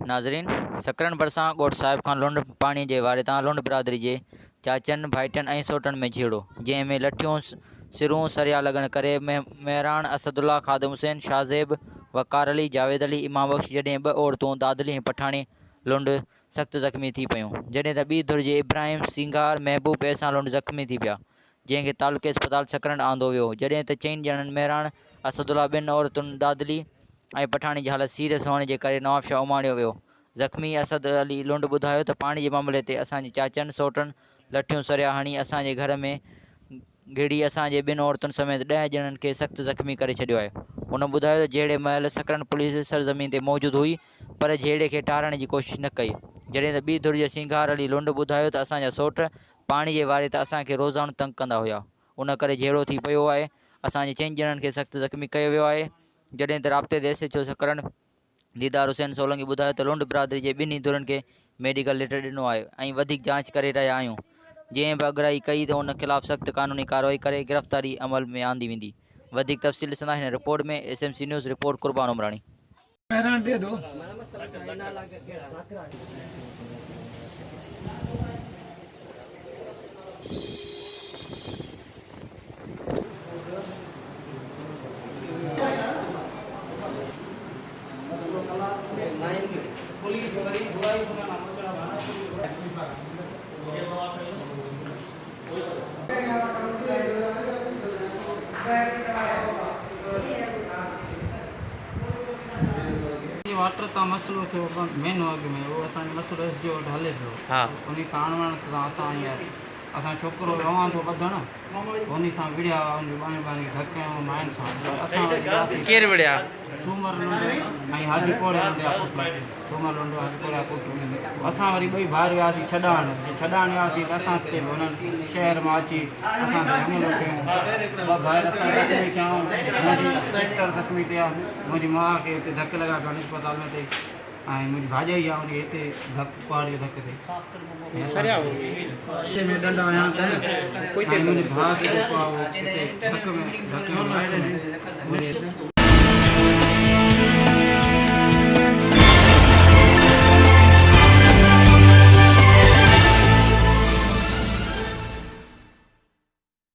नाज़रीन, सकरन भरिसां ॻोठ साहिब खां लुंड पाणी जे वारे तां लुंड बिरादरी जे चाचनि भाइटनि ऐं सोटनि में झेड़ो, जंहिं में लठियूं सिरूं सरिया लॻण करे मेहरान असदुल्ला, ख़ादिम हुसैन, शाहज़ेब, वक़ार अली, जावेद अली, इमाम बख्श जॾहिं ॿ औरतूं दादली ऐं पठाणी लुंड सख़्तु ज़ख़्मी थी पियूं, जॾहिं त ॿी धुर जे इब्राहिम, सिंगार, महबूब ऐसां लुंड ज़ख़्मी थी पिया, जंहिंखे तालुके अस्पताल सकरन आंदो वियो, जॾहिं त 4 ॼणनि मेहरान असदुल्ला, 2 औरतुनि दादली ऐं पठाणी जी हालत सीरियस हुअण जे करे नवाब शाह उमाणियो वियो। ज़ख़्मी असद अली लुंड ॿुधायो त पाणी जे मामले ते असांजे चाचनि सोटनि लठियूं सरिया हणी असांजे घर में घिड़ी असांजे 2 औरतुनि समेत 10 ॼणनि खे सख़्तु ज़ख़्मी करे छॾियो आहे। हुन ॿुधायो त जहिड़े महिल सकरन पुलिस सरज़मीन ते मौजूदु हुई पर जहिड़े खे टारण जी कोशिशि न कई, जॾहिं त ॿी धुर जे सिंगार अली लुंड ॿुधायो त असांजा सौट पाणी जे वारे त असांखे रोज़ानो तंग कंदा हुआ, उन करे जहिड़ो थी पियो आहे। असांजे 4 ॼणनि खे सख़्तु ज़ख़्मी कयो वियो आहे, जॾहिं त राब्ते ते SHO सकरन दीदार हुसैन सोलंकी ॿुधायो त लुंड बिरादरी जे 2 धुरनि खे मेडिकल लेटर ॾिनो आहे ऐं वधीक जांच करे रहिया आहियूं। जंहिं बि अॻराई कई त उन ख़िलाफ़ु सख़्तु क़ानूनी कार्रवाई करे गिरफ़्तारी अमल में आंदी वेंदी। वधीक तफ़सील ॾिसंदा हिन रिपोर्ट में। SMC न्यूज़ रिपोर्ट कुर्बान उमराणी। पुलिस वाली बुराई को नाम चला बना ये वाटर ता मसलो थे मेन वग में वो असा मसलो SDO हले पियो। हां उनी कानून का असा यार असा छोकरो रवां तो बधण उनी सा विड़िया उनी बाणी बाणी धक्के माइन सा असा केर विड़िया सूमर लुंड आई हाजी कोड़े लुंड सूमर लुंड हाजी कोड़े को असा वरी बई बाहर आसी छडाण आसी असा ते उन शहर में अची असा हमलो के बाहर असा के क्या मेरी सिस्टर जख्मी थे, मुझी मां के धक्के लगा गण अस्पताल में थे आई मुझी भाजाई आ उनी एते धक पाड़ी धक्के थे सरिया हो ये में डंडा यहां से कोई ते मुझे भाग के धक्के में